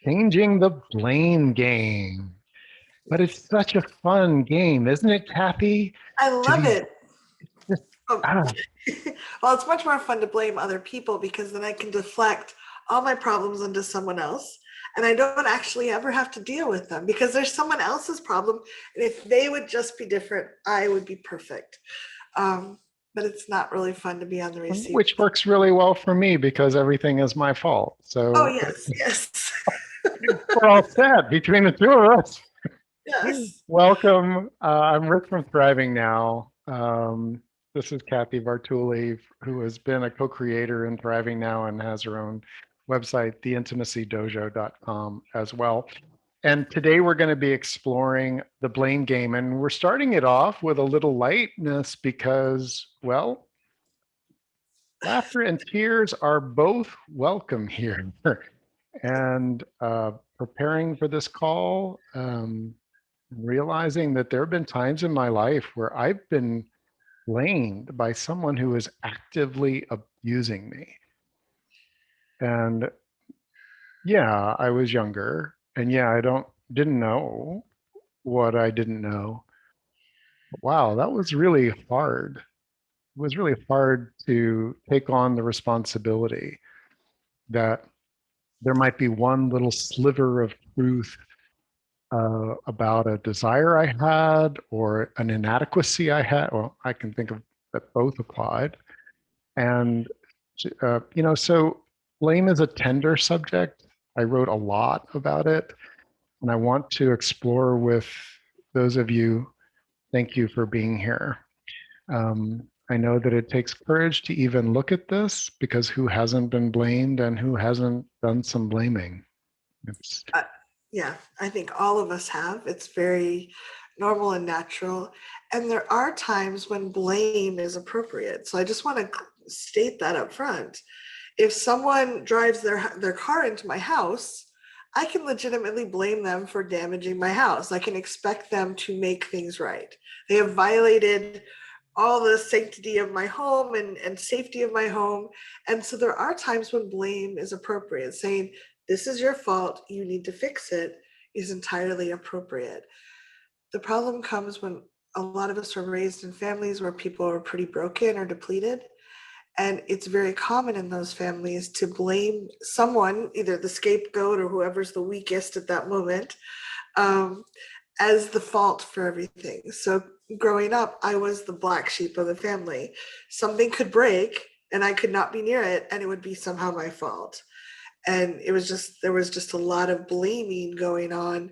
Changing the blame game. But it's such a fun game, isn't it, Kathy? I To love be it. just, Oh, ah, well, it's much more fun to blame other people because then I can deflect all my problems onto someone else. And I don't actually ever have to deal with them because there's someone else's problem. And if they would just be different, I would be perfect. Um, but it's not really fun to be on the receiving. which works really well for me because everything is my fault. Oh, So yes, yes, we're all set between the two of us. yes. Welcome. I'm Rick from Thriving Now. This is Kathy Bartuli, who has been a co-creator in Thriving Now and has her own website, theintimacydojo.com as well. And today we're going to be exploring the blame game. And we're starting it off with a little lightness because, well, laughter and tears are both welcome here. And preparing for this call, realizing that there have been times in my life where I've been blamed by someone who is actively abusing me. And yeah, I was younger. And yeah, didn't know what I didn't know. Wow, that was really hard. It was really hard to take on the responsibility that there might be one little sliver of truth about a desire I had or an inadequacy I had. Well, I can think of that both applied. And, so blame is a tender subject. I wrote a lot about it, and I want to explore with those of you. Thank you for being here. I know that it takes courage to even look at this because who hasn't been blamed and who hasn't done some blaming? It's Uh, yeah, I think all of us have. It's very normal and natural. And there are times when blame is appropriate. So I just want to state that up front. If someone drives their car into my house, I can legitimately blame them for damaging my house. I can expect them to make things right. They have violated all the sanctity of my home and safety of my home. And so there are times when blame is appropriate. Saying, this is your fault, you need to fix it, is entirely appropriate. The problem comes when a lot of us are raised in families where people are pretty broken or depleted. And it's very common in those families to blame someone, either the scapegoat or whoever's the weakest at that moment, um, as the fault for everything. So growing up, I was the black sheep of the family. Something could break and I could not be near it, and it would be somehow my fault. And there was just a lot of blaming going on.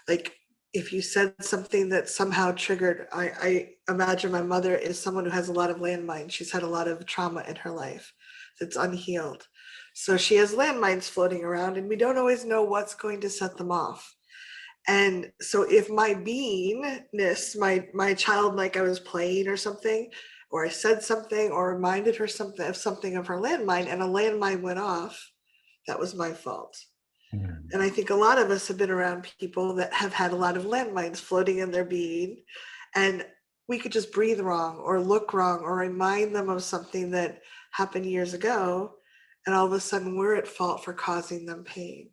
Like, if you said something that somehow triggered, I imagine my mother is someone who has a lot of landmines. She's had a lot of trauma in her life that's unhealed. So she has landmines floating around, and we don't always know what's going to set them off. And so if my beingness, my child, like I was playing or something, or I said something or reminded her something of her landmine, and a landmine went off, that was my fault. And I think a lot of us have been around people that have had a lot of landmines floating in their being, and we could just breathe wrong or look wrong or remind them of something that happened years ago, and all of a sudden we're at fault for causing them pain.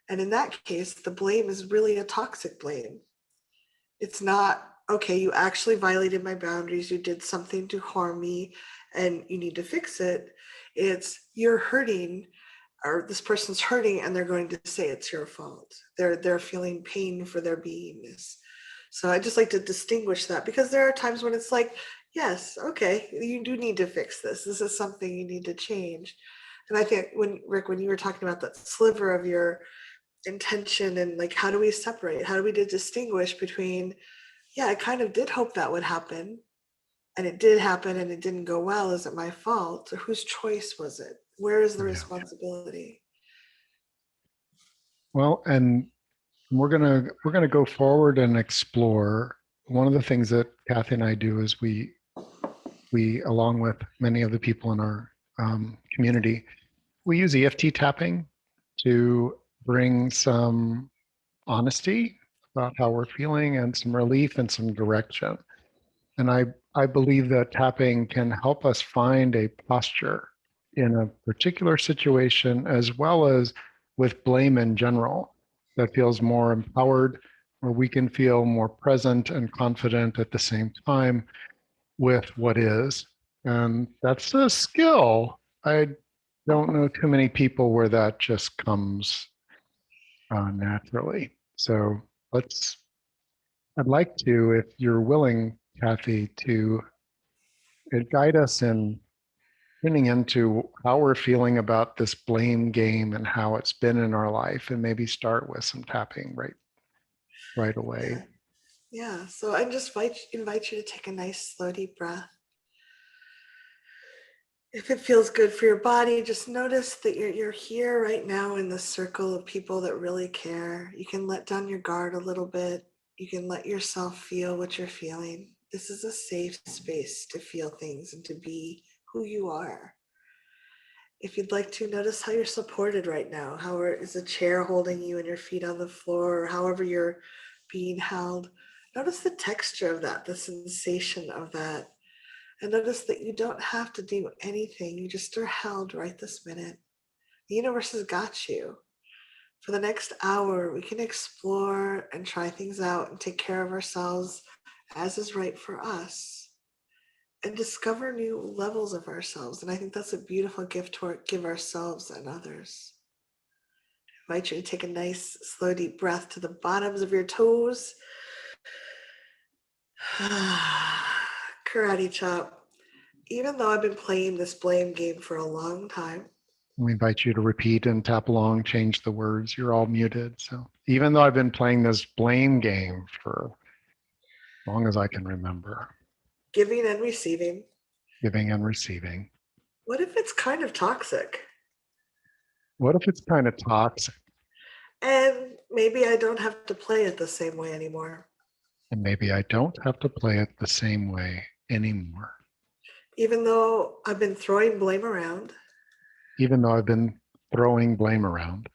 And in that case, the blame is really a toxic blame. It's not, okay, you actually violated my boundaries, you did something to harm me, and you need to fix it. It's, you're hurting, or this person's hurting, and they're going to say it's your fault. They're feeling pain for their beingness. So I just like to distinguish that, because there are times when it's like, yes, okay, you do need to fix this. This is something you need to change. And I think, when Rick, when you were talking about that sliver of your intention, and like, how do we separate, how do we distinguish between, yeah, I kind of did hope that would happen, and it did happen and it didn't go well, is it my fault, or whose choice was it, where is the yeah. responsibility? Well, and we're gonna go forward and explore. One of the things that Kathy and I do is we along with many of the people in our community, we use EFT tapping to bring some honesty about how we're feeling and some relief and some direction. And I believe that tapping can help us find a posture in a particular situation, as well as with blame in general that feels more empowered, where we can feel more present and confident at the same time with what is. And that's a skill. I don't know too many people where that just comes naturally. So let's, I'd like to, if you're willing, Kathy, to guide us in tuning into how we're feeling about this blame game and how it's been in our life, and maybe start with some tapping right away. Yeah. Yeah. So I just invite you to take a nice, slow, deep breath. If it feels good for your body, just notice that you're here right now in the circle of people that really care. You can let down your guard a little bit. You can let yourself feel what you're feeling. This is a safe space to feel things and to be who you are. If you'd like to, notice how you're supported right now. How is a chair holding you and your feet on the floor, or however you're being held. Notice the texture of that, the sensation of that. And notice that you don't have to do anything. You just are held right this minute. The universe has got you. For the next hour, we can explore and try things out and take care of ourselves as is right for us and discover new levels of ourselves. And I think that's a beautiful gift to give ourselves and others. I invite you to take a nice, slow, deep breath to the bottoms of your toes. Karate chop. Even though I've been playing this blame game for a long time, We invite you to repeat and tap along, change the words. You're all muted. So even though I've been playing this blame game for as long as I can remember, giving and receiving, giving and receiving, what if it's kind of toxic? what if it's kind of toxic? And maybe I don't have to play it the same way anymore. And maybe I don't have to play it the same way anymore. Even though I've been throwing blame around Even though I've been throwing blame around,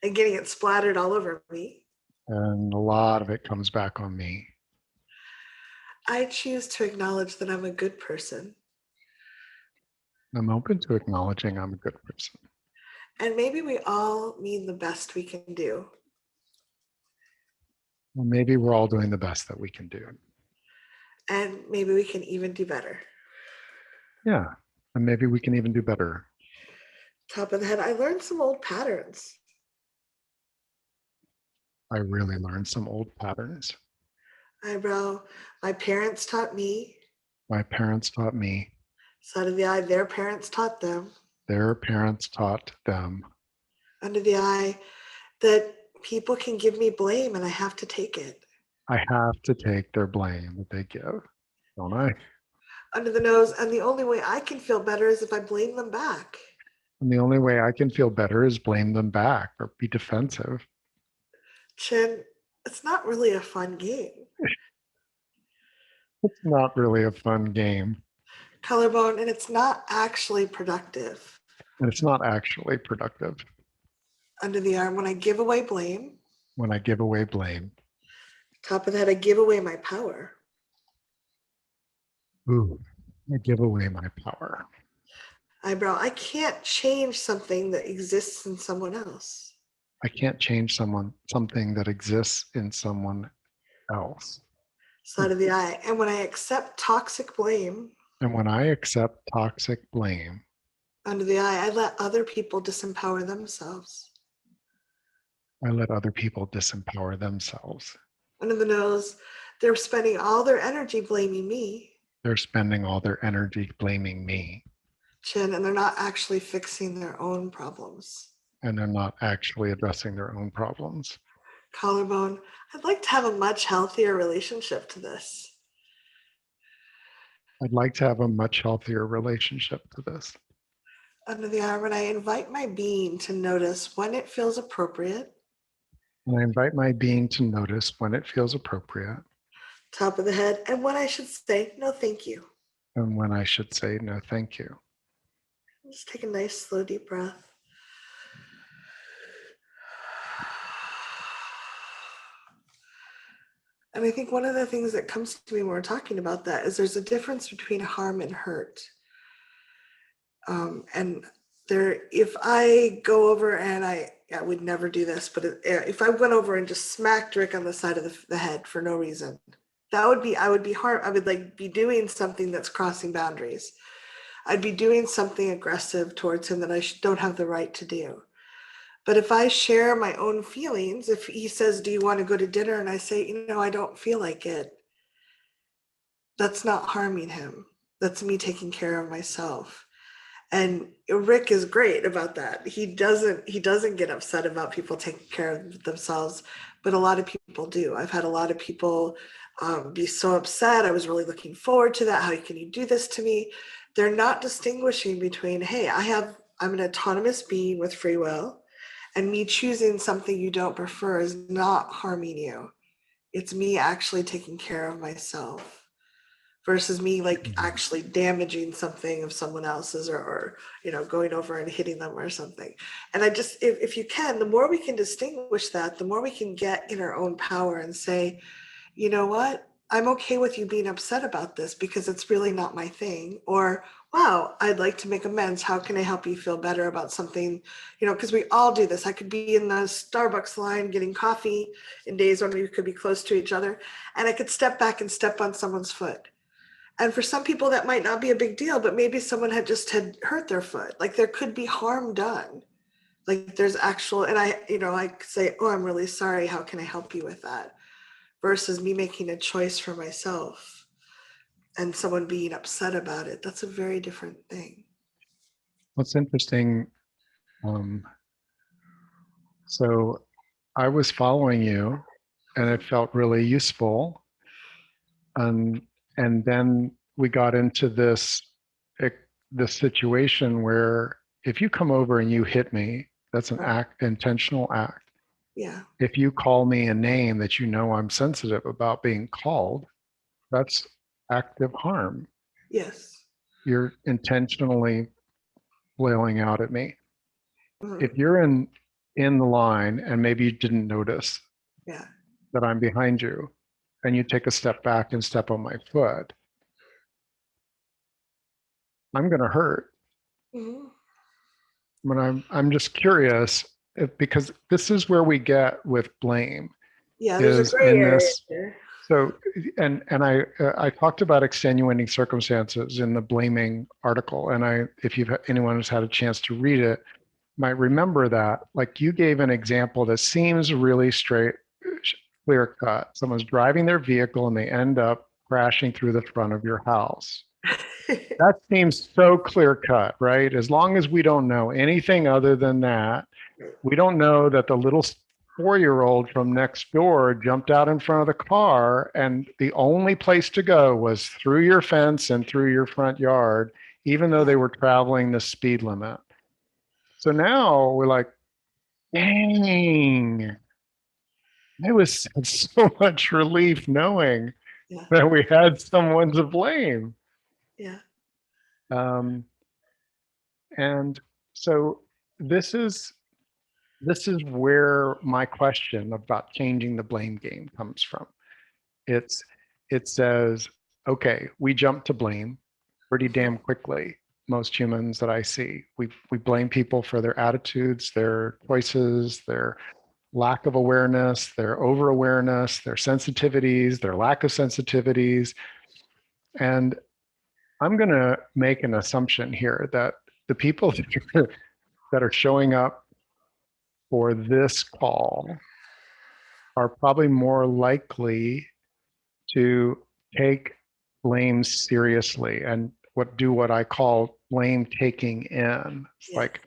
and getting it splattered all over me, and a lot of it comes back on me. I choose to acknowledge that I'm a good person. I'm open to acknowledging I'm a good person. And maybe we all mean the best we can do. Well, maybe we're all doing the best that we can do. And maybe we can even do better. Yeah. And maybe we can even do better. Top of the head, I learned some old patterns. I really learned some old patterns. Eyebrow, my parents taught me. My parents taught me. Side of the eye, their parents taught them. Their parents taught them. Under the eye, that people can give me blame and I have to take it. I have to take their blame that they give, don't I? Under the nose, and the only way I can feel better is if I blame them back. And the only way I can feel better is blame them back or be defensive. Chin, it's not really a fun game. It's not really a fun game. Collarbone, and it's not actually productive. And it's not actually productive. Under the arm, when I give away blame. When I give away blame. Top of the head, I give away my power. Ooh, I give away my power. Eyebrow, I can't change something that exists in someone else. I can't change something that exists in someone else. Side of the eye, and when I accept toxic blame. And when I accept toxic blame. Under the eye, I let other people disempower themselves. I let other people disempower themselves. Under the nose, they're spending all their energy blaming me. They're spending all their energy blaming me. Chin, and they're not actually fixing their own problems. And they're not actually addressing their own problems. Collarbone, I'd like to have a much healthier relationship to this. I'd like to have a much healthier relationship to this. Under the arm, and I invite my being to notice when it feels appropriate. And I invite my being to notice when it feels appropriate. Top of the head, and when I should say, no, thank you. And when I should say, no, thank you. Just take a nice, slow, deep breath. And I think one of the things that comes to me when we're talking about that is there's a difference between harm and hurt. And there, if I go over and I I would never do this, but if I went over and just smacked Rick on the side of the head for no reason, I would be hard. I would like be doing something that's crossing boundaries. I'd be doing something aggressive towards him that I don't have the right to do. But if I share my own feelings, if he says, "Do you want to go to dinner?" and I say, I don't feel like it, that's not harming him. That's me taking care of myself. And Rick is great about that. He doesn't get upset about people taking care of themselves, but a lot of people do. I've had a lot of people be so upset. I was really looking forward to that. How can you do this to me? They're not distinguishing between, hey, I'm an autonomous being with free will, and me choosing something you don't prefer is not harming you. It's me actually taking care of myself versus me like Mhm. actually damaging something of someone else's, or going over and hitting them or something. And I just, if you can, the more we can distinguish that, the more we can get in our own power and say, you know what, I'm okay with you being upset about this because it's really not my thing. Or, wow, I'd like to make amends. How can I help you feel better about something? Because we all do this. I could be in the Starbucks line getting coffee in days when we could be close to each other, and I could step back and step on someone's foot. And for some people that might not be a big deal, but maybe someone had hurt their foot. Like there could be harm done. Like there's actual, and I say, "Oh, I'm really sorry. How can I help you with that?" Versus me making a choice for myself and someone being upset about it. That's a very different thing. What's interesting, um, so I was following you and it Mhm. felt really useful. And and then we got into this situation where if you come over and you hit me, that's an act, intentional act. Yeah. If you call me a name that you know I'm sensitive about being called, that's active harm. Yes. You're intentionally flailing out at me. Mhm. If you're in the line and maybe you didn't notice Yeah. that I'm behind you and you take a step back and step on my foot, I'm going to hurt. Mhm. But I'm just curious if, because this is where we get with blame Yeah. There's a is gray in area this. there. So and I talked about extenuating circumstances in the blaming article, and if anyone has had a chance to read it, might remember that like you gave an example that seems really straight, clear cut. Someone's driving their vehicle and they end up crashing through the front of your house. That seems so clear cut, right? As long as we don't know anything other than that, we don't know that the little 4-year-old from next door jumped out in front of the car and the only place to go was through your fence and through your front yard, even though Yeah. they were traveling the speed limit. So now we're like, dang, it was so much relief knowing Yeah. that we had someone to blame. Yeah. Um, and so this is this is where my question about changing the blame game comes from. It's it says, okay, we jump to blame pretty damn quickly. Most humans that I see, we blame people for their attitudes, their choices, their lack of awareness, their over awareness, their sensitivities, their lack of sensitivities. And I'm going to make an assumption here that the people that are showing up for this call are probably more likely to take blame seriously and what I call blame taking in. It's Yeah. like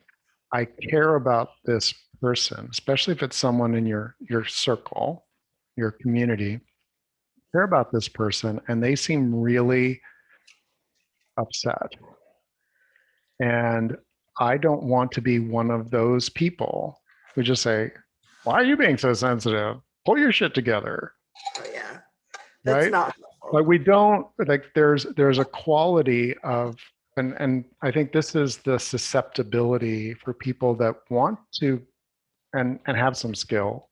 I care about this person, especially if it's someone in your circle, your community. Care about this person and they seem really upset. And I don't want to be one of those people who just say, "Why are you being so sensitive? Pull your shit together." Oh, yeah. That's Right? not Like helpful. we don't like there's a quality of and I think this is the susceptibility for people that want to and have some skill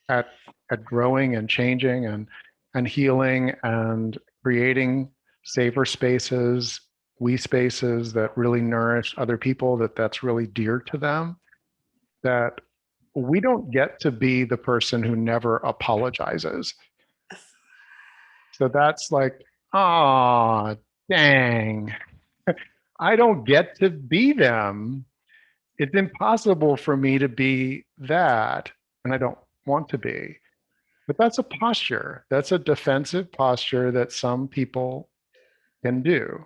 at at growing and changing and healing and creating safer spaces, we spaces that really nourish other people, that's really dear to them, that we don't get to be the person who never apologizes. Yes. So that's like, ah, dang, I don't get to be them. It's impossible for me to be that, and I don't want to be. But that's a posture. That's a defensive posture that some people can do.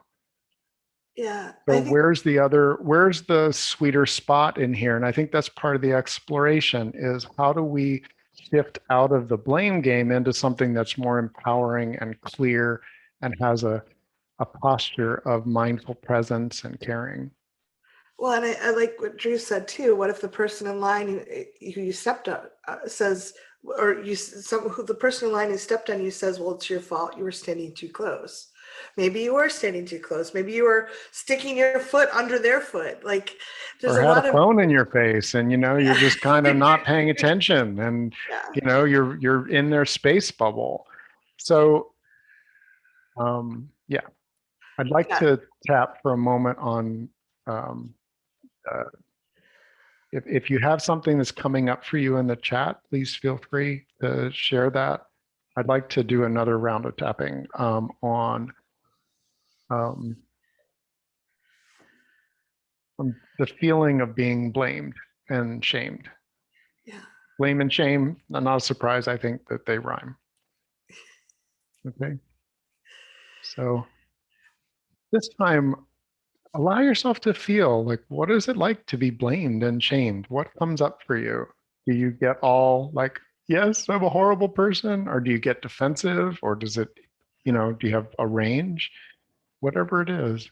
Yeah, So I think, where's the sweeter spot in here? And I think that's part of the exploration is how do we shift out of the blame game into something that's more empowering and clear and has a posture of mindful presence and caring. well, and I like what Drew said too. What if the person in line who you stepped on says, or some who the person in line who stepped on you says, "Well, it's your fault. You were standing too close. Maybe you were standing too close. Maybe you were sticking your foot under their foot." Like, there's Or a had a lot of phone in your face and you're just kind of yeah, not paying attention and yeah, you're in their space bubble. So yeah, I'd like yeah. to tap for a moment on um, uh, if you have something that's coming up for you in the chat, please feel free to share that. I'd like to do another round of tapping um, on the feeling of being blamed and shamed. Yeah. Blame and shame, not a surprise. I think that they rhyme. Okay. So this time, allow yourself to feel like, what is it like to be blamed and shamed? What comes up for you? Do you get all like, yes, I'm a horrible person? Or do you get defensive? Or does it, do you have a range? Whatever it is.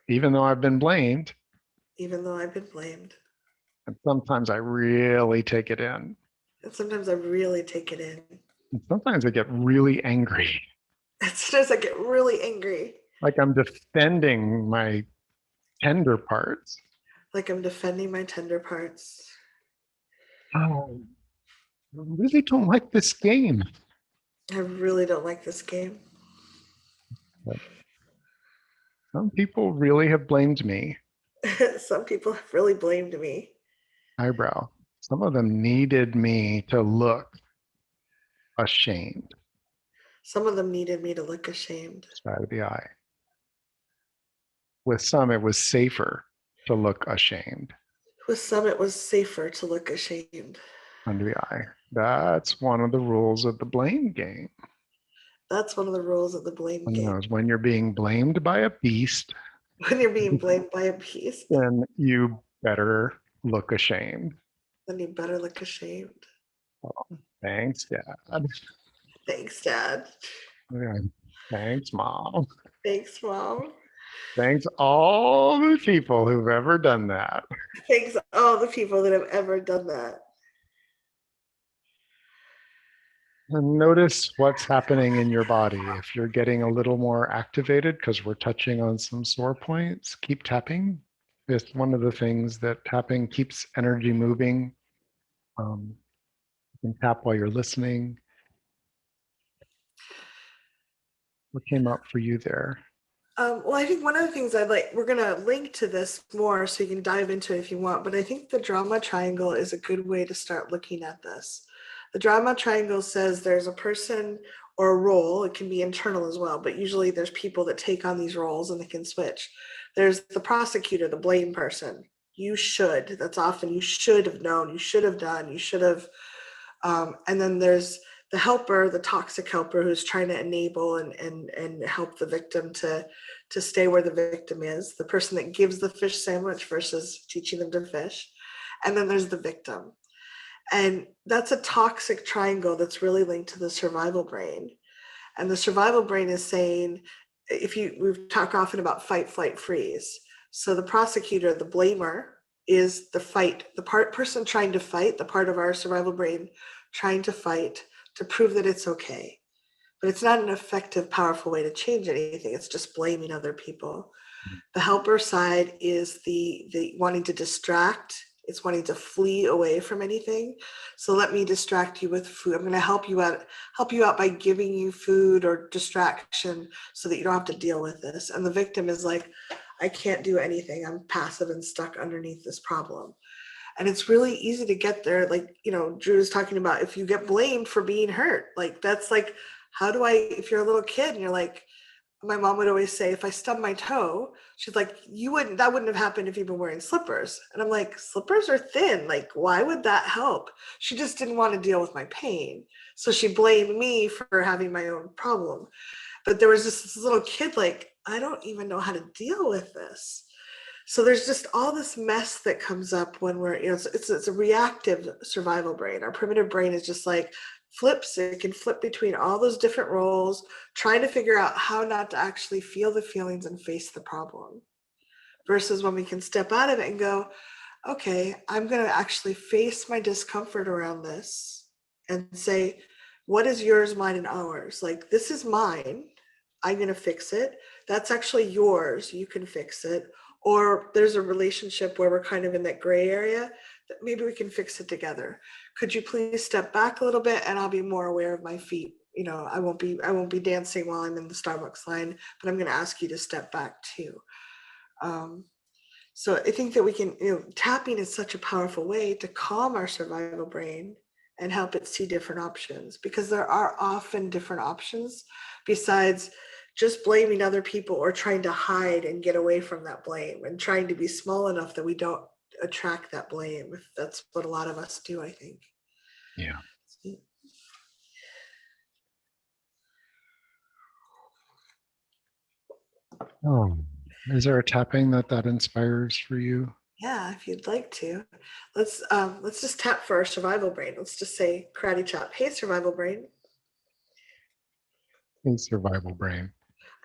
Even though I've been blamed, Even though I've been blamed, and sometimes I really take it in. and sometimes I really take it in, And sometimes I get really angry, and sometimes I get really angry, like I'm defending my tender parts. like I'm defending my tender parts. Oh, I really don't like this game. I really don't like this game. But some people really have blamed me. Some people have really blamed me. Eyebrow. Some of them needed me to look ashamed. Some of them needed me to look ashamed. Side of the eye. With some, it was safer to look ashamed With some, it was safer to look ashamed. under the eye. That's one of the rules of the blame game. That's one of the rules of the blame game. Is when you're being blamed by a beast, When you're being blamed by a beast, then you better look ashamed. then you better look ashamed. Oh, thanks, Dad. Thanks, Dad. Yeah, thanks, Mom. Thanks, Mom. Thanks all the people who've ever done that. Thanks all the people that have ever done that. And notice what's happening in your body. If you're getting a little more activated because we're touching on some sore points, keep tapping. It's one of the things that tapping keeps energy moving. You can tap while you're listening. What came up for you there? Well, I think one of the things I'd like, we're going to link to this more so you can dive into it if you want, but I think the drama triangle is a good way to start looking at this. The drama triangle says there's a person or a role, it can be internal as well, but usually there's people that take on these roles and they can switch. There's the prosecutor, the blame person. You should, that's often you should have known, you should have done, you should have. And then there's the helper, the toxic helper who's trying to enable and help the victim to stay where the victim is, the person that gives the fish sandwich versus teaching them to fish. And then there's the victim. And that's a toxic triangle that's really linked to the survival brain. And the survival brain is saying, we've talked often about fight, flight, freeze. So the prosecutor, the blamer, is the fight, the person trying to fight, the part of our survival brain trying to fight to prove that it's okay. But it's not an effective, powerful way to change anything. It's just blaming other people. The helper side is the wanting to distract. It's wanting to flee away from anything. So let me distract you with food. I'm going to help you out by giving you food or distraction so that you don't have to deal with this. And the victim is like, I can't do anything. I'm passive and stuck underneath this problem. And it's really easy to get there. Like, Drew is talking about, if you get blamed for being hurt, like, that's like, how do I, if you're a little kid and you're like, my mom would always say, if I stub my toe, she's like, that wouldn't have happened if you've been wearing slippers. And I'm like, slippers are thin. Like, why would that help? She just didn't want to deal with my pain. So she blamed me for having my own problem. But there was just this little kid, like, I don't even know how to deal with this. So there's just all this mess that comes up when we're, it's a reactive survival brain. Our primitive brain is just like flips. It can flip between all those different roles, trying to figure out how not to actually feel the feelings and face the problem. Versus when we can step out of it and go, okay, I'm going to actually face my discomfort around this and say, what is yours, mine, and ours? Like, this is mine. I'm going to fix it. That's actually yours. You can fix it. Or there's a relationship where we're kind of in that gray area that maybe we can fix it together. Could you please step back a little bit and I'll be more aware of my feet? I won't be dancing while I'm in the Starbucks line, but I'm going to ask you to step back too. So I think that we can, tapping is such a powerful way to calm our survival brain and help it see different options, because there are often different options besides just blaming other people or trying to hide and get away from that blame and trying to be small enough that we don't attract that blame. That's what a lot of us do, I think. Yeah. Oh, is there a tapping that inspires for you? Yeah, if you'd like to, let's just tap for our survival brain. Let's just say karate chop. Hey, survival brain. In survival brain.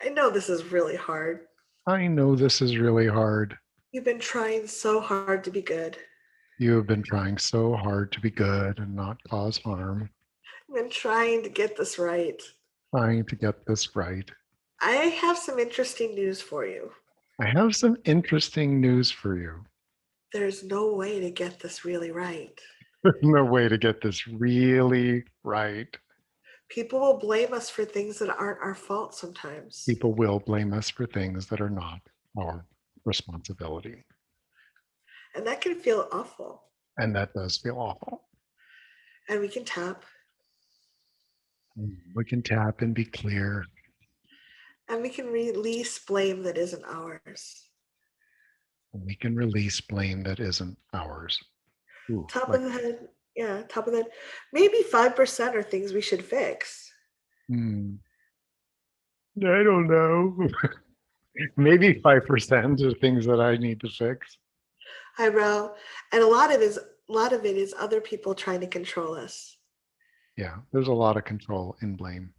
I know this is really hard. I know this is really hard. You've been trying so hard to be good. You have been trying so hard to be good and not cause harm, You've been trying to get this right. trying to get this right. I have some interesting news for you. I have some interesting news for you. There's no way to get this really right. There's no way to get this really right. People will blame us for things that aren't our fault sometimes. People will blame us for things that are not our responsibility. And that can feel awful. And that does feel awful. And we can tap. We can tap and be clear. And we can release blame that isn't ours. And we can release blame that isn't ours. Ooh, Top of the head. Yeah, top of the head. Maybe 5% are things we should fix. I don't know. Maybe 5% are things that I need to fix. Eyebrow. And a lot of it is other people trying to control us. Yeah, there's a lot of control in blame.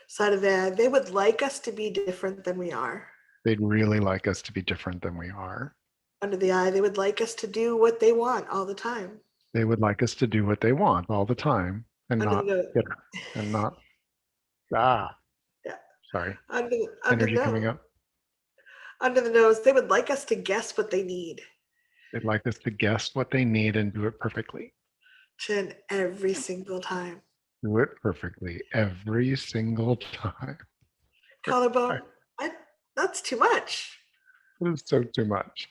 Side of that, they would like us to be different than we are. They'd really like us to be different than we are. Under the eye, they would like us to do what they want all the time. They would like us to do what they want all the time and Under not the get and not yeah. Sorry. under Energy the coming nose. up. Under the nose, they would like us to guess what they need. They'd like us to guess what they need and do it perfectly. Chin every single time. Do it perfectly every single time. Collarbone, that's too much. It is so too much.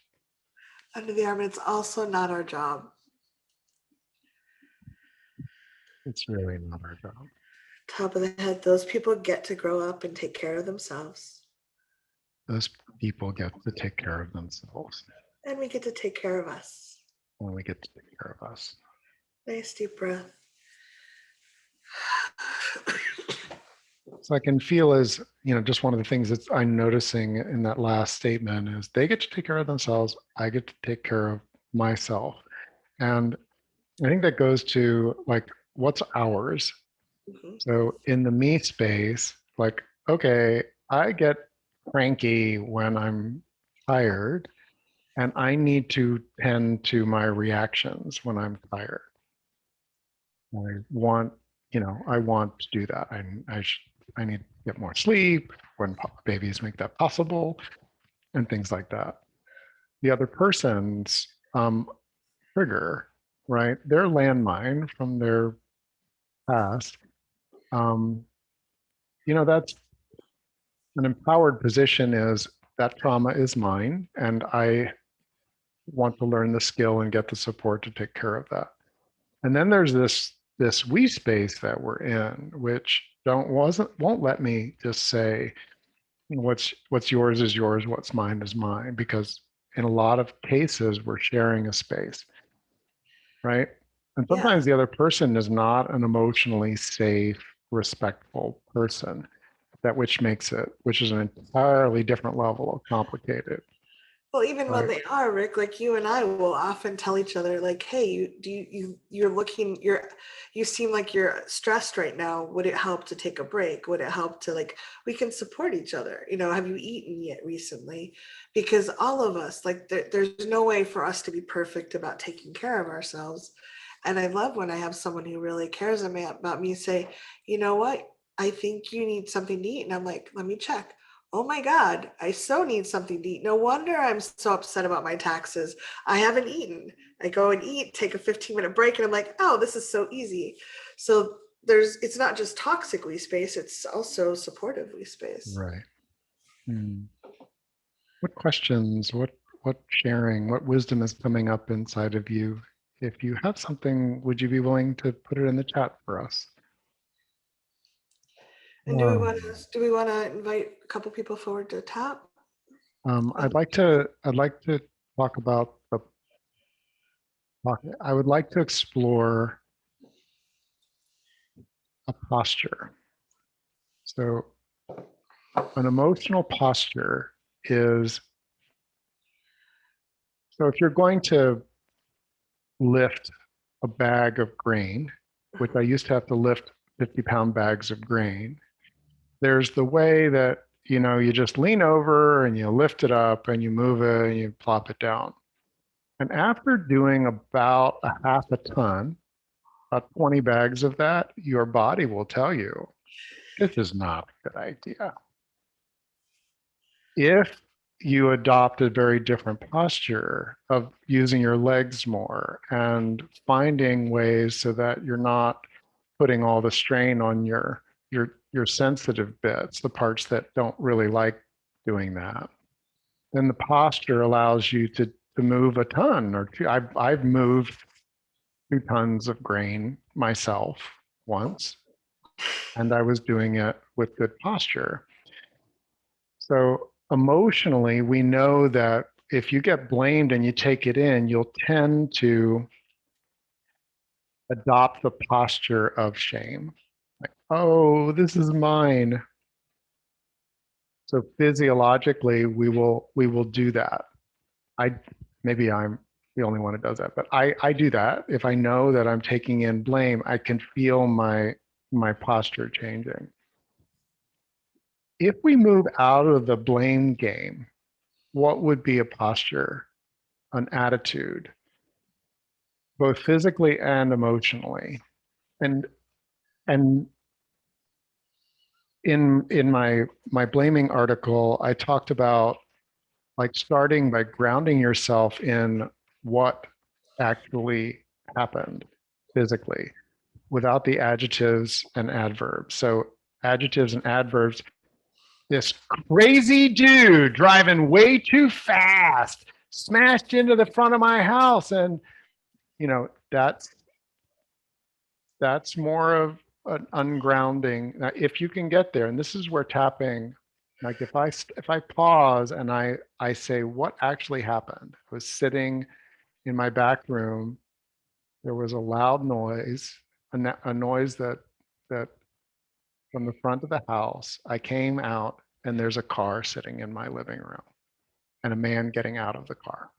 Under the arm, it's also not our job. It's really not our job. Top of the head, those people get to grow up and take care of themselves. Those people get to take care of themselves. And we get to take care of us. And we get to take care of us. Nice deep breath. So I can feel as, just one of the things that I'm noticing in that last statement is they get to take care of themselves. I get to take care of myself. And I think that goes to like, what's ours? Mm-hmm. So in the me space, like, okay, I get cranky when I'm tired and I need to tend to my reactions when I'm tired. I want to do that. I need to get more sleep when babies make that possible and things like that. The other person's trigger, right? Their landmine from their past, that's an empowered position is that trauma is mine, and I want to learn the skill and get the support to take care of that. And then there's this we space that we're in, which don't wasn't won't let me just say what's yours is yours, what's mine is mine, because in a lot of cases we're sharing a space, right? And Yeah. sometimes the other person is not an emotionally safe, respectful person, that which is an entirely different level of complicated, Well, even when right? they are, Rick, like you and I will often tell each other, like, "Hey, you seem like you're stressed right now. Would it help to take a break? Would it help to like we can support each other? Have you eaten yet recently? Because all of us, like, there's no way for us to be perfect about taking care of ourselves. And I love when I have someone who really cares about me say, you know what? I think you need something to eat, and I'm like, let me check. Oh my God, I so need something to eat. No wonder I'm so upset about my taxes. I haven't eaten. I go and eat, take a 15-minute break, and I'm like, oh, this is so easy. So it's not just toxic we space, it's also supportive we space. Right. Hmm. What questions, what sharing, what wisdom is coming up inside of you? If you have something, would you be willing to put it in the chat for us? And do we want Um, to do we want to invite a couple people forward to tap? I'd like to talk about I would like to explore a posture. So an emotional posture is, so if you're going to lift a bag of grain, which I used to have to lift 50-pound bags of grain, there's the way that, you just lean over and you lift it up and you move it and you plop it down. And after doing about a half a ton, about 20 bags of that, your body will tell you, this is not a good idea. If you adopt a very different posture of using your legs more and finding ways so that you're not putting all the strain on your sensitive bits, the parts that don't really like doing that, then the posture allows you to move a ton or two. I've moved 2 tons of grain myself once, and I was doing it with good posture. So emotionally, we know that if you get blamed and you take it in, you'll tend to adopt the posture of shame. Like, oh, this is mine. So physiologically, we will do that. I maybe I'm the only one who does that, but I do that. If I know that I'm taking in blame, I can feel my posture changing. If we move out of the blame game, what would be a posture, an attitude, both physically and emotionally? And and in my blaming article, I talked about like starting by grounding yourself in what actually happened physically without the adjectives and adverbs. So adjectives and adverbs, this crazy dude driving way too fast smashed into the front of my house, and that's more of an ungrounding. Now, if you can get there, and this is where tapping, like if I pause and I say what actually happened. I was sitting in my back room. There was a loud noise, a noise that from the front of the house. I came out and there's a car sitting in my living room and a man getting out of the car.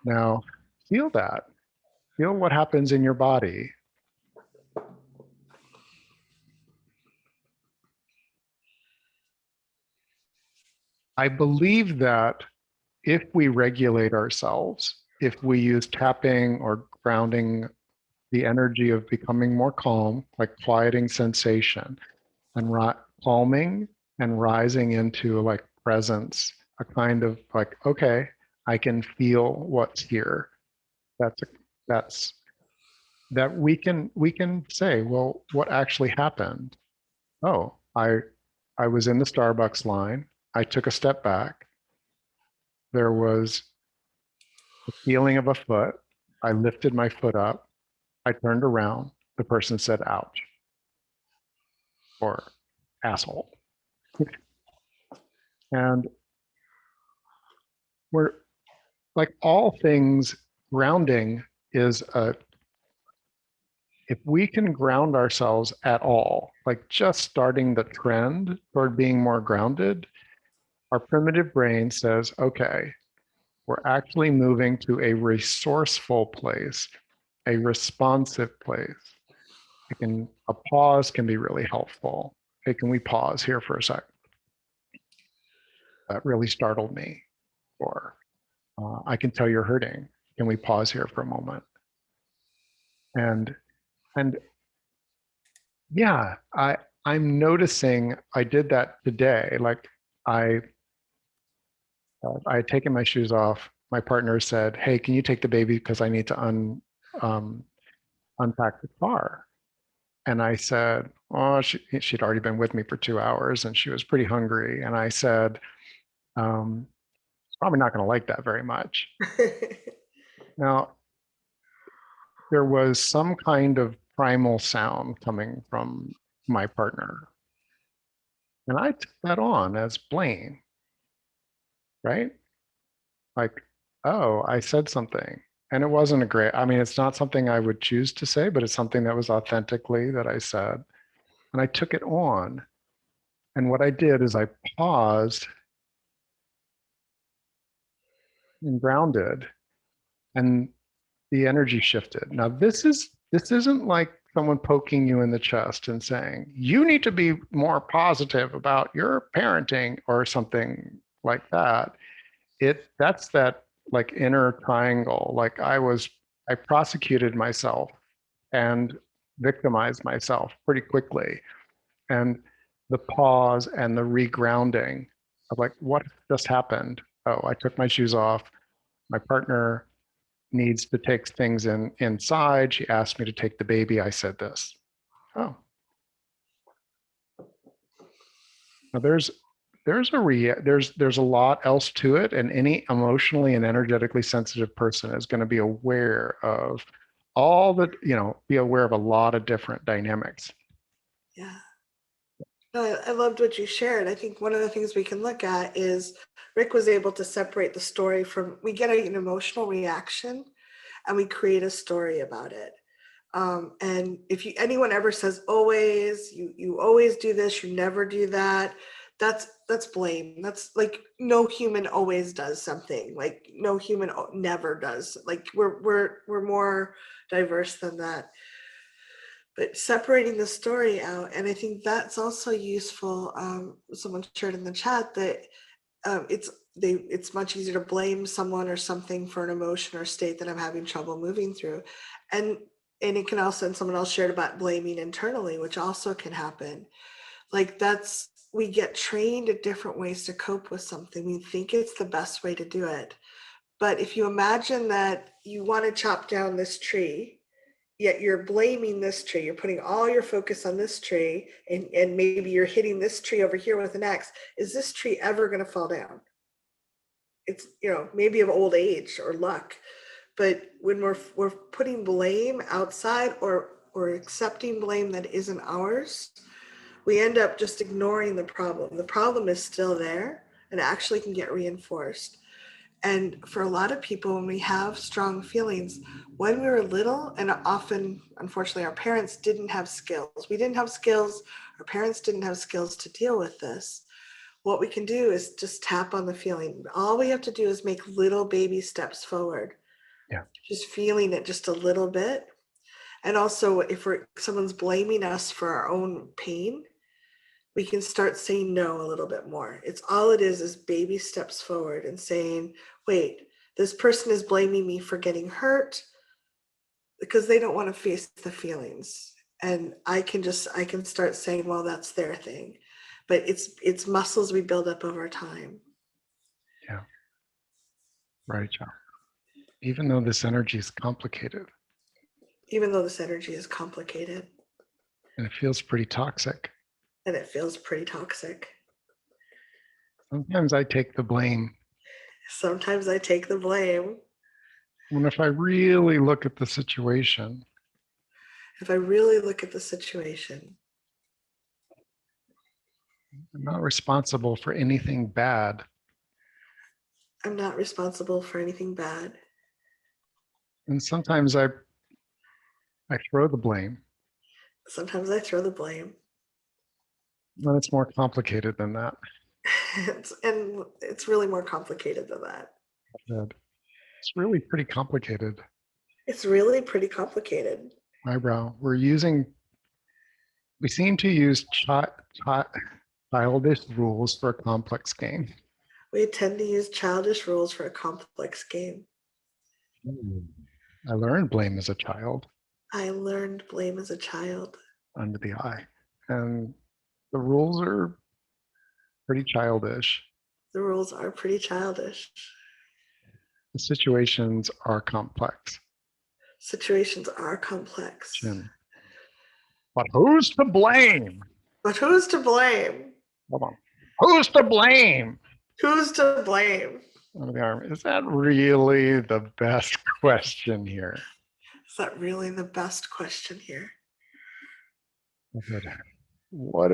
Now, feel that. Feel what happens in your body. I believe that if we regulate ourselves, if we use tapping or grounding, the energy of becoming more calm, like quieting sensation and calming and rising into like presence, a kind of like, okay, I can feel what's here. That's that's that we can say, well, what actually happened? Oh, I was in the Starbucks line. I took a step back. There was the feeling of a foot. I lifted my foot up. I turned around. The person said, ouch, or asshole. And we're like all things, grounding is a, if we can ground ourselves at all, like just starting the trend toward being more grounded, our primitive brain says, okay, we're actually moving to a resourceful place, a responsive place. A pause can be really helpful. Hey, can we pause here for a sec? That really startled me. Or I can tell you're hurting. Can we pause here for a moment? And and yeah, I'm noticing I did that today. Like I I had taken my shoes off. My partner said, "Hey, can you take the baby because I need to um, unpack the car?" And I said, "Oh, she'd already been with me for 2 hours and she was pretty hungry." And I said, "It's probably not going to like that very much." Now, there was some kind of primal sound coming from my partner. And I took that on as blame, right? Like, oh, I said something. And it wasn't a great, I mean, it's not something I would choose to say, but it's something that was authentically that I said. And I took it on. And what I did is I paused and grounded, and the energy shifted. Now, this isn't like someone poking you in the chest and saying, you need to be more positive about your parenting or something like that. That's that like inner triangle. Like I prosecuted myself and victimized myself pretty quickly. And the pause and the regrounding of like, what just happened? Oh, I took my shoes off. My partner needs to take things inside. She asked me to take the baby. I said this. Oh, now there's a lot else to it, and any emotionally and energetically sensitive person is going to be aware of all the, be aware of a lot of different dynamics. Yeah. No, I loved what you shared. I think one of the things we can look at is Rick was able to separate the story from, we get an emotional reaction and we create a story about it. And if anyone ever says always, you always do this, you never do that, that's blame. That's like no human always does something. Like no human never does. Like we're more diverse than that. But separating the story out, and I think that's also useful. Someone shared in the chat that it's much easier to blame someone or something for an emotion or state that I'm having trouble moving through, and it can also, and someone else shared about blaming internally, which also can happen. Like that's, we get trained at different ways to cope with something. We think it's the best way to do it, but if you imagine that you want to chop down this tree, yet you're blaming this tree, you're putting all your focus on this tree, and maybe you're hitting this tree over here with an axe, is this tree ever going to fall down? It's, maybe of old age or luck, but when we're putting blame outside, or accepting blame that isn't ours, we end up just ignoring the problem. The problem is still there and actually can get reinforced. And for a lot of people, when we have strong feelings, when we were little, and often, unfortunately, our parents didn't have skills. We didn't have skills. Our parents didn't have skills to deal with this. What we can do is just tap on the feeling. All we have to do is make little baby steps forward, Yeah. just feeling it just a little bit. And also, if someone's blaming us for our own pain, we can start saying no a little bit more. It's all it is baby steps forward and saying, wait, this person is blaming me for getting hurt because they don't want to face the feelings. And I can start saying, well, that's their thing. But it's muscles we build up over time. Yeah. Right, John. Even though this energy is complicated Even though this energy is complicated. and it feels pretty toxic. and it feels pretty toxic. Sometimes I take the blame. Sometimes I take the blame. And if I really look at the situation, If I really look at the situation, I'm not responsible for anything bad. I'm not responsible for anything bad. And sometimes I throw the blame. Sometimes I throw the blame. And it's more complicated than that. And it's really more complicated than that. It's really pretty complicated. It's really pretty complicated. Eyebrow. We seem to use childish rules for a complex game. We tend to use childish rules for a complex game. I learned blame as a child I learned blame as a child. under the eye. And the rules are pretty childish. The rules are pretty childish. The situations are complex. Situations are complex. Jim. But who's to blame? But who's to blame? Hold on. Who's to blame? Who's to blame? Under the arm. Is that really the best question here? Is that really the best question here? What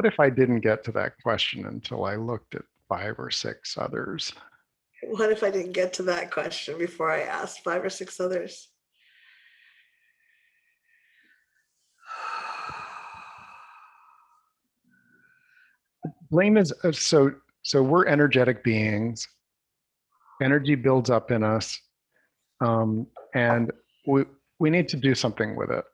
if I didn't get to that question until I looked at 5 or 6 others? What if I didn't get to that question before I asked 5 or 6 others? Blame is so we're energetic beings. Energy builds up in us, and we need to do something with it.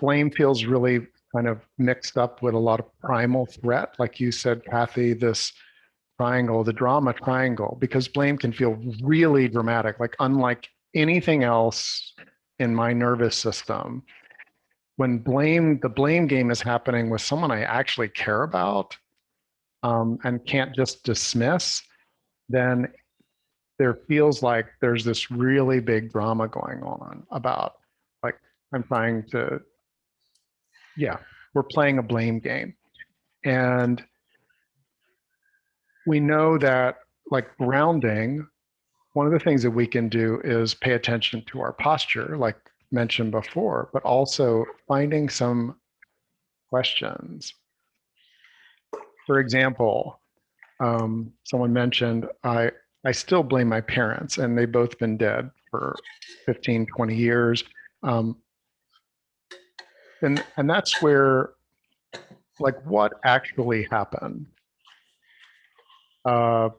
Blame feels really kind of mixed up with a lot of primal threat, like you said, Kathy. This triangle, the drama triangle, because blame can feel really dramatic, like unlike anything else in my nervous system. When the blame game is happening with someone I actually care about, and can't just dismiss, then there feels like there's this really big drama going on about, like, I'm trying to, yeah, we're playing a blame game. And we know that, like, grounding, one of the things that we can do is pay attention to our posture, like mentioned before, but also finding some questions. For example, someone mentioned, I still blame my parents, and they've both been dead for 15, 20 years. And that's where, like, what actually happened? My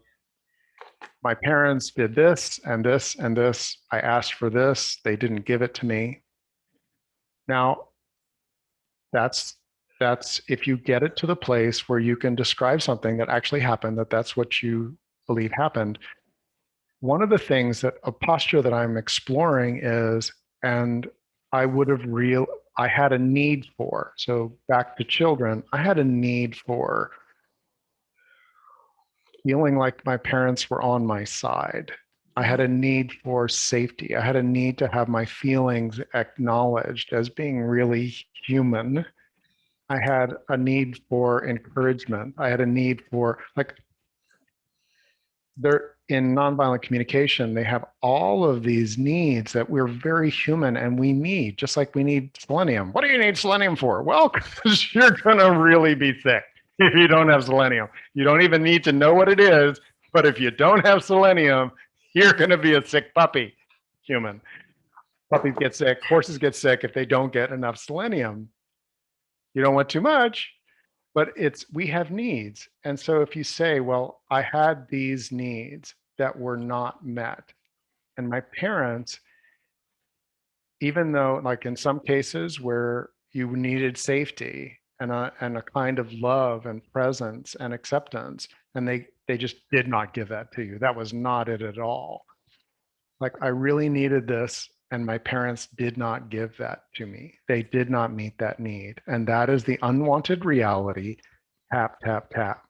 parents did this and this and this. I asked for this. They didn't give it to me. Now, that's if you get it to the place where you can describe something that actually happened, that's what you believe happened. One of the things, that a posture that I'm exploring is, and I had a need for, so back to children, I had a need for feeling like my parents were on my side. I had a need for safety. I had a need to have my feelings acknowledged as being really human. I had a need for encouragement. I had a need for, like, they're in nonviolent communication, they have all of these needs that we're very human and we need, just like we need selenium. What do you need selenium for? Well, because you're going to really be sick if you don't have selenium. You don't even need to know what it is, but if you don't have selenium, you're going to be a sick puppy, human. Puppies get sick, horses get sick if they don't get enough selenium. You don't want too much, but we have needs. And so if you say, well, I had these needs that were not met, and my parents, even though, like, in some cases where you needed safety and a kind of love and presence and acceptance, and they just did not give that to you, that was not it at all. Like, I really needed this, and my parents did not give that to me. They did not meet that need. And that is the unwanted reality. Tap, tap, tap.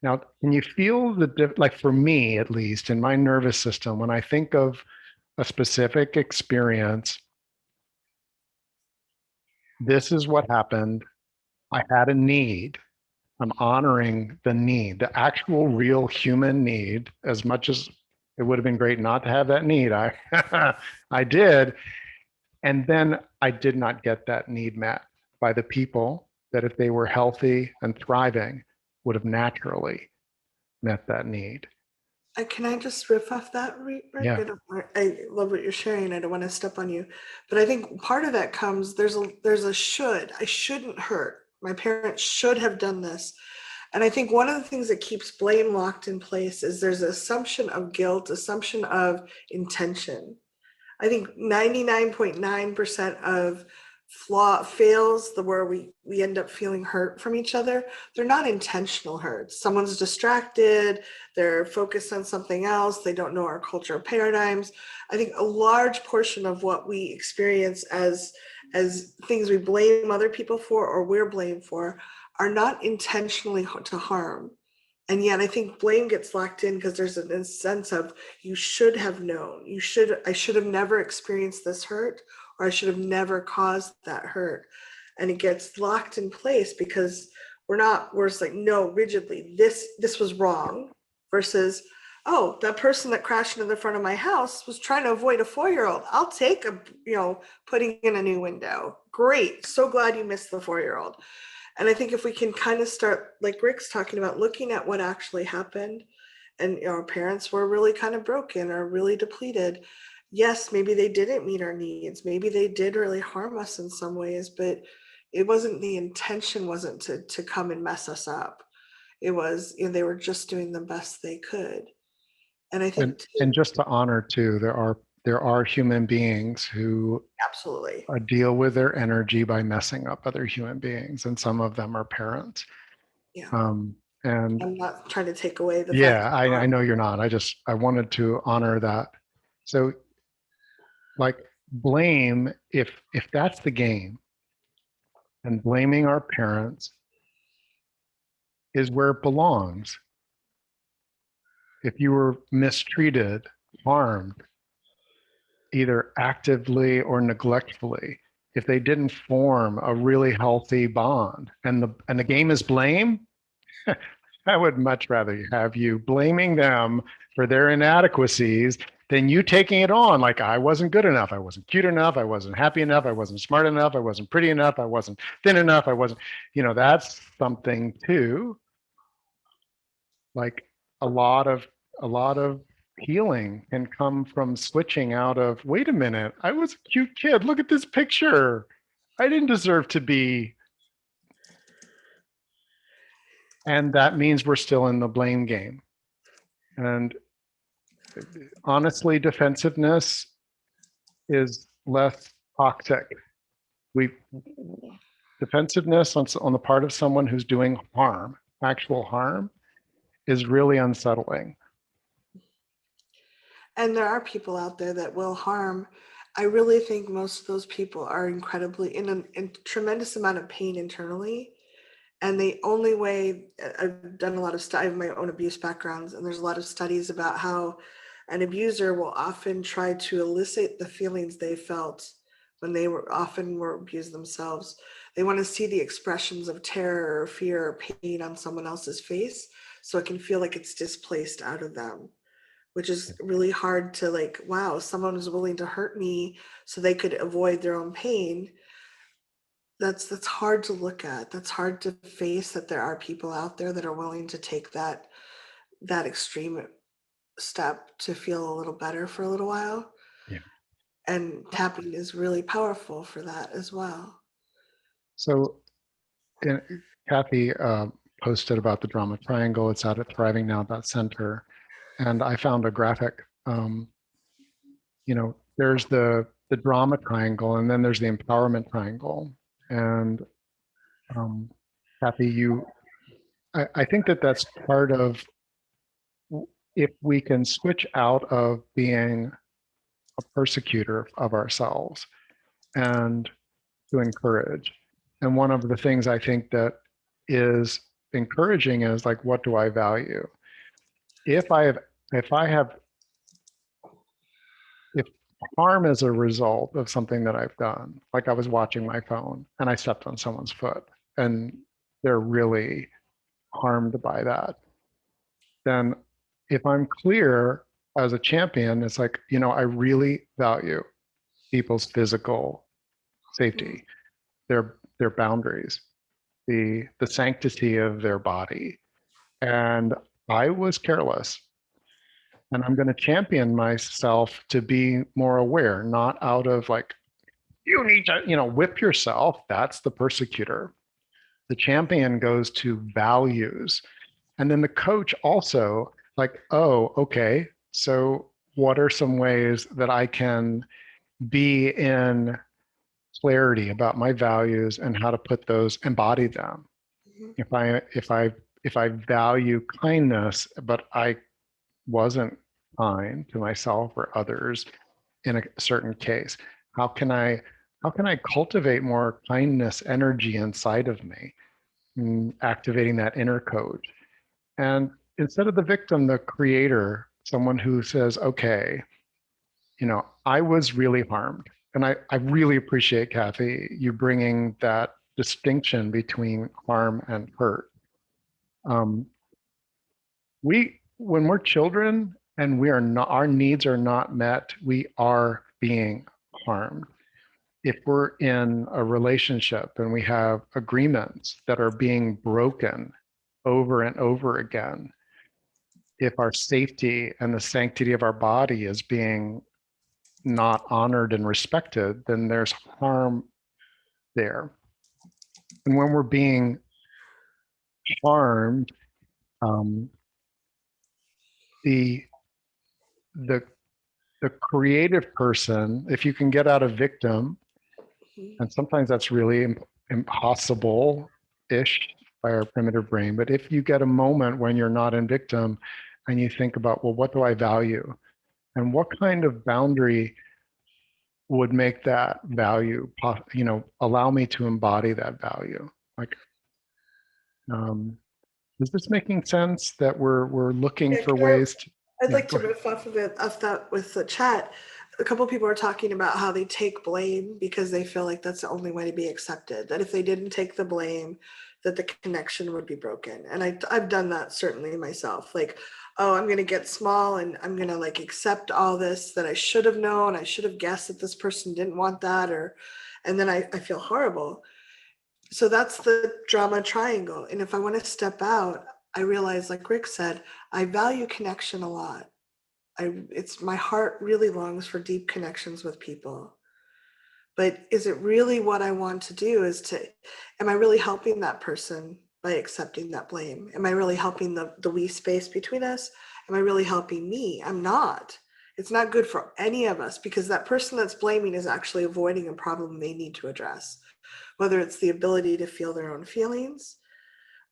Now, can you feel like, for me, at least in my nervous system, when I think of a specific experience, this is what happened. I had a need. I'm honoring the need, the actual real human need, as much as it would have been great not to have that need. I did. And then I did not get that need met by the people that, if they were healthy and thriving, would have naturally met that need. Can I just riff off that, Rick? Yeah. I love what you're sharing. I don't want to step on you, but I think part of that comes there's a should. I shouldn't hurt. My parents should have done this. And I think one of the things that keeps blame locked in place is there's an assumption of guilt, assumption of intention. I think 99.9% of flaw fails the where we end up feeling hurt from each other. They're not intentional hurts. Someone's distracted, they're focused on something else, they don't know our cultural paradigms. I think a large portion of what we experience as things we blame other people for or we're blamed for are not intentionally to harm. And yet I think blame gets locked in because there's a sense of you should have known. I should have never experienced this hurt, or I should have never caused that hurt. And it gets locked in place because we're just like, no, rigidly, this was wrong, versus, oh, that person that crashed into the front of my house was trying to avoid a 4-year-old. I'll take putting in a new window. Great. So glad you missed the 4-year-old. And I think if we can kind of start, like Rick's talking about, looking at what actually happened, and our parents were really kind of broken or really depleted. Yes, maybe they didn't meet our needs. Maybe they did really harm us in some ways, but it wasn't, the intention wasn't to come and mess us up. It was, they were just doing the best they could. And I And think and just to honor too, there are human beings who absolutely, deal with their energy by messing up other human beings, and some of them are parents. yeah. Um, and I'm not trying to take away the fact yeah, that I know you're not. I wanted to honor that. So, like, blame, if that's the game, and blaming our parents is where it belongs. If you were mistreated, harmed, either actively or neglectfully, if they didn't form a really healthy bond, and the game is blame, I would much rather have you blaming them for their inadequacies than you taking it on like, I wasn't good enough, I wasn't cute enough, I wasn't happy enough, I wasn't smart enough, I wasn't pretty enough, I wasn't thin enough, I wasn't, that's something too. Like, a lot of a lot of healing can come from switching out of, wait a minute, I was a cute kid, look at this picture, I didn't deserve to be. And that means we're still in the blame game. And honestly, defensiveness is less toxic. We Defensiveness on the part of someone who's doing harm, actual harm, is really unsettling. and there are people out there that will harm. I really think most of those people are incredibly in tremendous amount of pain internally. And the only way, I've done a lot of I have my own abuse backgrounds, and there's a lot of studies about how an abuser will often try to elicit the feelings they felt when they were abused themselves. They want to see the expressions of terror or fear or pain on someone else's face so it can feel like it's displaced out of them, which is really hard to, like, wow, someone was willing to hurt me so they could avoid their own pain. That's hard to look at. That's hard to face, that there are people out there that are willing to take that extreme step to feel a little better for a little while. Yeah. And tapping is really powerful for that as well. So, uh, Kathy posted about the drama triangle. It's out at thrivingnow.center. And I found a graphic. There's the drama triangle, and then there's the empowerment triangle. And um, Kathy, I think that's part of, if we can switch out of being a persecutor of ourselves and to encourage. And one of the things I think that is encouraging is, like, what do I value? If I have, if I have, if harm as a result of something that I've done. Like I was watching my phone and I stepped on someone's foot and they're really harmed by that. Then if I'm clear as a champion, it's like, I really value people's physical Mhm. safety, their boundaries, the sanctity of their body. And I was careless. And I'm going to champion myself to be more aware, not out of like, you need to, whip yourself. That's the persecutor. The champion goes to values. And then the coach also, like, oh, okay. So, what are some ways that I can be in clarity about my values and how to put those, embody them? Mhm. If I value kindness, but I wasn't kind to myself or others in a certain case, how can I how can I cultivate more kindness energy inside of me, activating that inner coach? And instead of the victim, the creator, someone who says, okay, I was really harmed. And I really appreciate, Kathy, you bringing that distinction between harm and hurt. Um, when we're children and we are not, our needs are not met, we are being harmed. If we're in a relationship and we have agreements that are being broken over and over again, if our safety and the sanctity of our body is being not honored and respected, then there's harm there. And when we're being harmed, um, the the the creative person, if you can get out of victim, Mhm. and sometimes that's really impossible-ish by our primitive brain, but if you get a moment when you're not in victim and you think about, well, what do I value? And what kind of boundary would make that value, allow me to embody that value? Like, um, is this making sense that we're looking Yeah, for ways to, I'd yeah, like go to ahead. riff off that with the chat. A couple people are talking about how they take blame because they feel like that's the only way to be accepted. That if they didn't take the blame, that the connection would be broken. And I've done that certainly myself. Like, oh, I'm gonna get small and I'm gonna like accept all this that I should have known. I should have guessed that this person didn't want that, or and then I feel horrible. So that's the drama triangle. And if I want to step out, I realize, like Rick said, I value connection a lot. It's my heart really longs for deep connections with people. But is it really what I want to do? Am I really helping that person by accepting that blame? Am I really helping the we space between us? Am I really helping me? I'm not. It's not good for any of us because that person that's blaming is actually avoiding a problem they need to address, whether it's the ability to feel their own feelings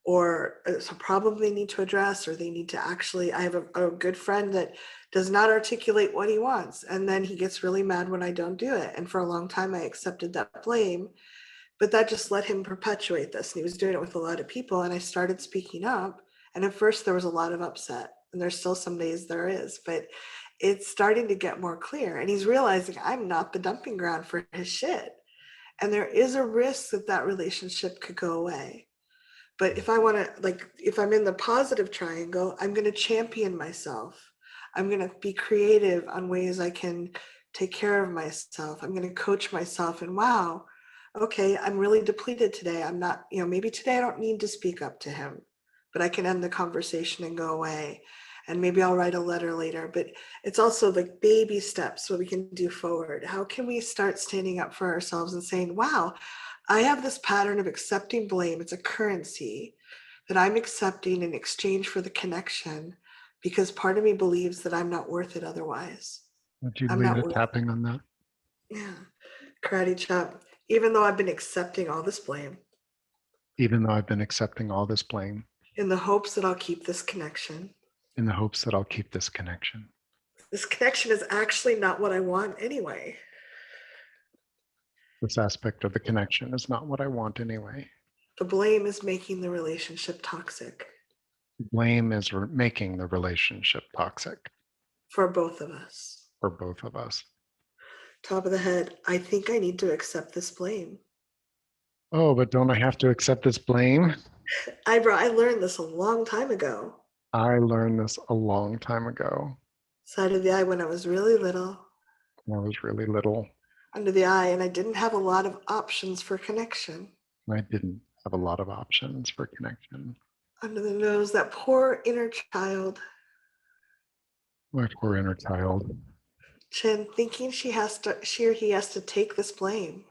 or it's a problem they need to address, or they need to actually. I have a good friend that does not articulate what he wants, and then he gets really mad when I don't do it. And for a long time, I accepted that blame, but that just let him perpetuate this. And he was doing it with a lot of people, and I started speaking up. And at first, there was a lot of upset, and there's still some days there is, but it's starting to get more clear. And he's realizing I'm not the dumping ground for his shit. And there is a risk that that relationship could go away. But if I want to, like, if I'm in the positive triangle, I'm going to champion myself. I'm going to be creative on ways I can take care of myself. I'm going to coach myself. And wow, okay, I'm really depleted today. I'm not, maybe today I don't need to speak up to him, but I can end the conversation and go away. And maybe I'll write a letter later. But it's also like baby steps what we can do forward. How can we start standing up for ourselves and saying, wow, I have this pattern of accepting blame. It's a currency that I'm accepting in exchange for the connection because part of me believes that I'm not worth it otherwise. Would you I'm lead not a worth tapping on that? it. Yeah. Karate chop. Even though I've been accepting all this blame Even though I've been accepting all this blame in the hopes that I'll keep this connection. in the hopes that I'll keep this connection. This connection is actually not what I want anyway. This aspect of the connection is not what I want anyway. The blame is making the relationship toxic Blame is making the relationship toxic for both of us. for both of us. Top of the head, I think I need to accept this blame. Oh, but don't I have to accept this blame? I learned this a long time ago. I learned this a long time ago Side of the eye when I was really little, when I was really little. under the eye, and I didn't have a lot of options for connection. And I didn't have a lot of options for connection. Under the nose, that poor inner child, My poor inner child, Chin, thinking she or he has to take this blame.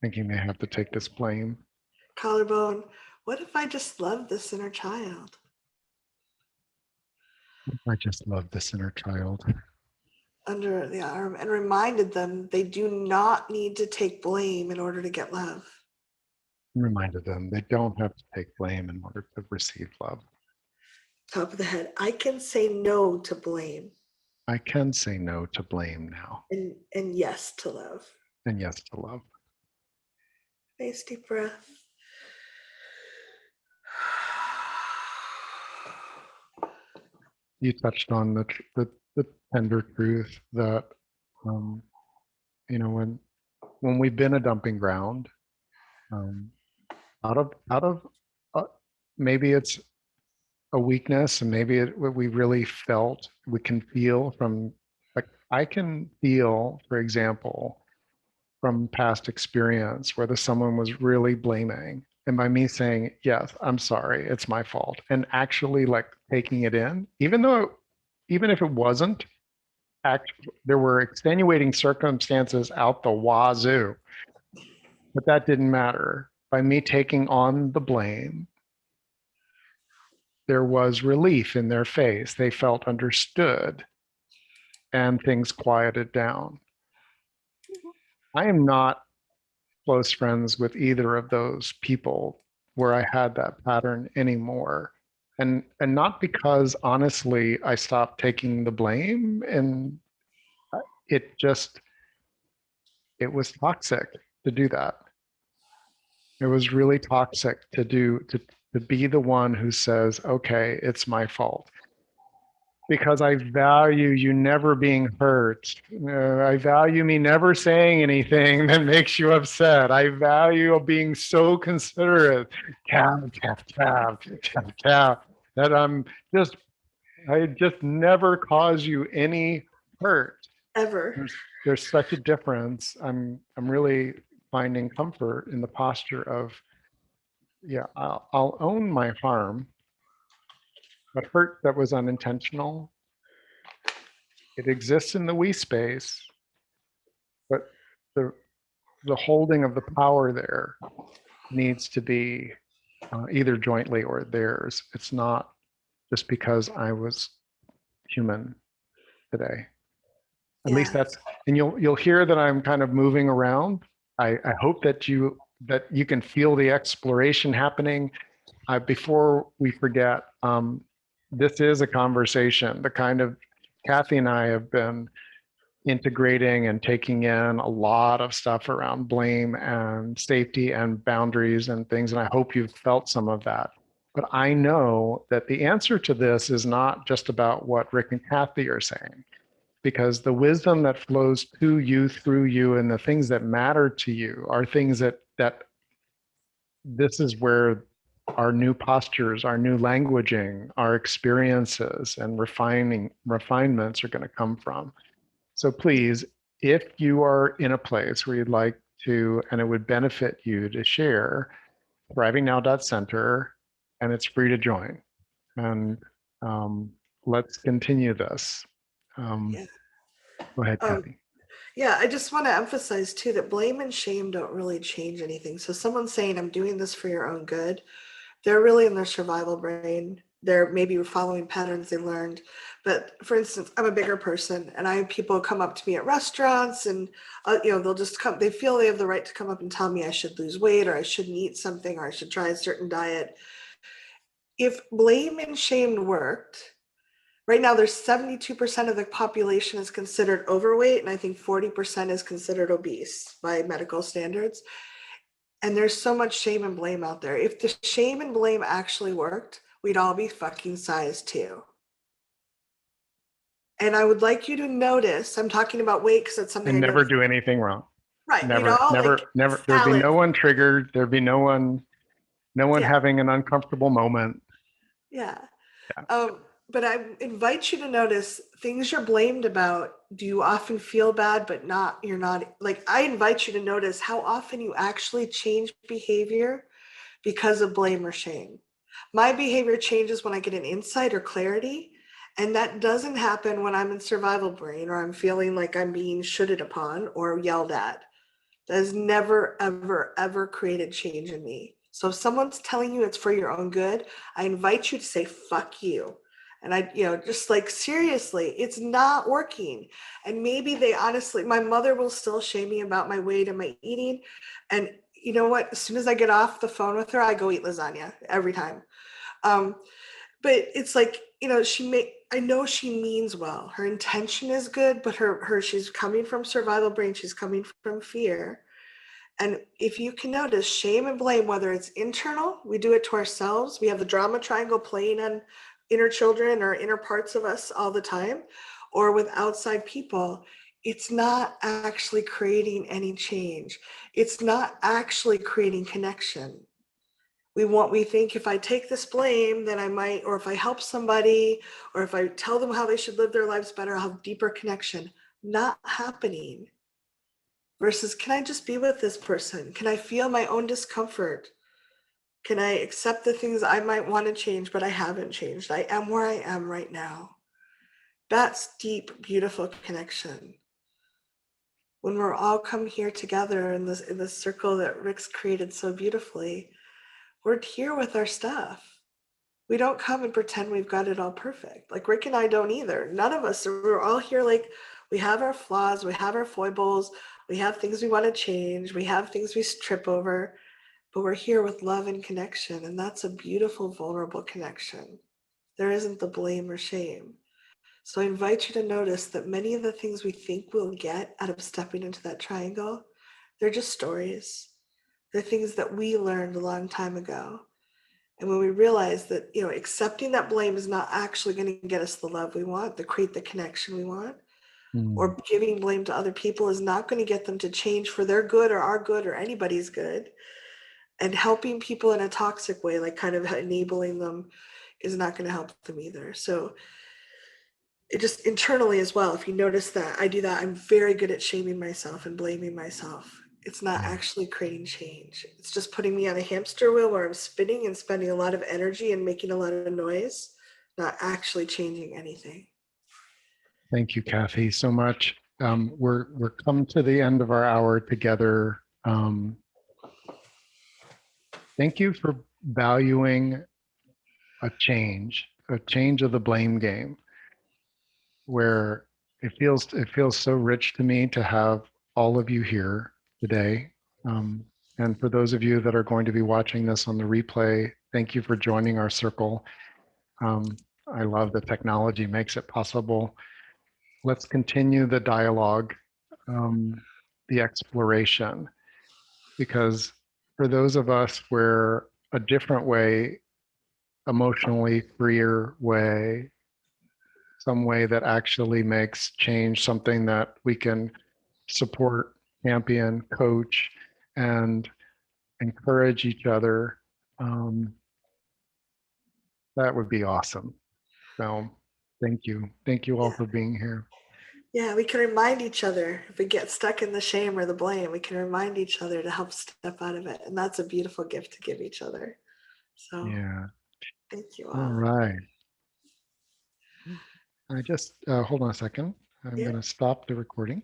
thinking they have to take this blame. Collarbone, what if I just love this inner child? I just love this inner child. Under the arm, and reminded them they do not need to take blame in order to get love. And reminded them they don't have to take blame in order to receive love. Top of the head, I can say no to blame I can say no to blame now, and yes to love. and yes to love. Nice deep breath. You touched on the tender truth that um, when we've been a dumping ground, um, out of uh, maybe it's a weakness, and maybe what we really felt, we can feel from, like, I can feel, for example, from past experience where someone was really blaming, and by me saying, yes, I'm sorry, it's my fault, and actually like taking it in, even if it wasn't there were extenuating circumstances out the wazoo, but that didn't matter. By me taking on the blame, there was relief in their face. They felt understood, and things quieted down. I am not close friends with either of those people where I had that pattern anymore. And not because honestly I stopped taking the blame, and it just it was toxic to do that. It was really toxic to be the one who says, okay, it's my fault. Because I value you never being hurt. I value me never saying anything that makes you upset. I value being so considerate, that just, I just never cause you any hurt. Ever. There's such a difference. I'm really finding comfort in the posture of, yeah, I'll own my harm, but hurt that was unintentional, it exists in the we space, but the the holding of the power there needs to be either jointly or theirs. It's not just because I was human today. At least Yeah. that's, and you'll hear that I'm kind of moving around. I hope that you can feel the exploration happening. Before we forget, this is a conversation. The kind of Kathy and I have been integrating and taking in a lot of stuff around blame and safety and boundaries and things. And I hope you've felt some of that. But I know that the answer to this is not just about what Rick and Kathy are saying, because the wisdom that flows to you, through you, and the things that matter to you are things that this is where our new postures, our new languaging, our experiences and refinements are going to come from. So please, if you are in a place where you'd like to, and it would benefit you to share, thrivingnow.center, and it's free to join. And um, let's continue this. Um, Yeah. Go ahead, Um, Kathy. yeah, I just want to emphasize too that blame and shame don't really change anything. So someone saying I'm doing this for your own good, they're really in their survival brain. They're maybe following patterns they learned. But for instance, I'm a bigger person and I have people come up to me at restaurants and, they'll just come, they feel they have the right to come up and tell me I should lose weight or I shouldn't eat something or I should try a certain diet. If blame and shame worked, right now there's 72% of the population is considered overweight and I think 40% is considered obese by medical standards. And there's so much shame and blame out there. If the shame and blame actually worked, we'd all be fucking size 2. And I would like you to notice, I'm talking about weight because that's something I And never noticed. do anything wrong. Right. Never, Like never, never. There'd be salad. no one triggered. There'd be no one Yeah. having an uncomfortable moment. Yeah. Yeah. But I invite you to notice things you're blamed about. Do you often feel bad, but you're not like, I invite you to notice how often you actually change behavior because of blame or shame. My behavior changes when I get an insight or clarity. And that doesn't happen when I'm in survival brain or I'm feeling like I'm being shoulded upon or yelled at. That has never, ever, ever created change in me. So if someone's telling you it's for your own good, I invite you to say, fuck you. And just like, seriously, it's not working. And maybe they honestly, my mother will still shame me about my weight and my eating. And you know what? As soon as I get off the phone with her, I go eat lasagna every time. Um, but it's like, I know she means well. Her intention is good, but she's coming from survival brain. She's coming from fear. And if you can notice, shame and blame, whether it's internal, we do it to ourselves. We have the drama triangle playing on inner children or inner parts of us all the time, or with outside people. It's not actually creating any change. It's not actually creating connection. We think if I take this blame, then I might, or if I help somebody, or if I tell them how they should live their lives better, I'll have deeper connection. Not happening. Versus, can I just be with this person? Can I feel my own discomfort? Can I accept the things I might want to change, but I haven't changed? I am where I am right now. That's deep, beautiful connection. When we're all come here together in this circle that Rick's created so beautifully, we're here with our stuff. We don't come and pretend we've got it all perfect. Like Rick and I don't either. None of us. We're all here like we have our flaws, we have our foibles, we have things we want to change, we have things we trip over, but we're here with love and connection. And that's a beautiful, vulnerable connection. There isn't the blame or shame. So I invite you to notice that many of the things we think we'll get out of stepping into that triangle, they're just stories. They're things that we learned a long time ago. And when we realize that, accepting that blame is not actually going to get us the love we want, to create the connection we want, Mm. or giving blame to other people is not going to get them to change for their good or our good or anybody's good. And helping people in a toxic way, like kind of enabling them, is not going to help them either. So it just internally as well, if you notice that I do that, I'm very good at shaming myself and blaming myself. It's not Yeah. actually creating change. It's just putting me on a hamster wheel where I'm spinning and spending a lot of energy and making a lot of noise, not actually changing anything. Thank you, Kathy, so much. We're come to the end of our hour together. Thank you for valuing a change of the blame game, where it feels so rich to me to have all of you here today. Um, and for those of you that are going to be watching this on the replay, thank you for joining our circle. Um, I love that technology makes it possible. Let's continue the dialogue, um, the exploration, because for those of us where a different way, emotionally freer way, some way that actually makes change something that we can support, champion, coach, and encourage each other, um, that would be awesome. So thank you. Thank you all Yeah. for being here. Yeah, we can remind each other if we get stuck in the shame or the blame, we can remind each other to help step out of it. And that's a beautiful gift to give each other. So Yeah. thank you All all. right. I just, hold on a second. I'm Yeah. going to stop the recording.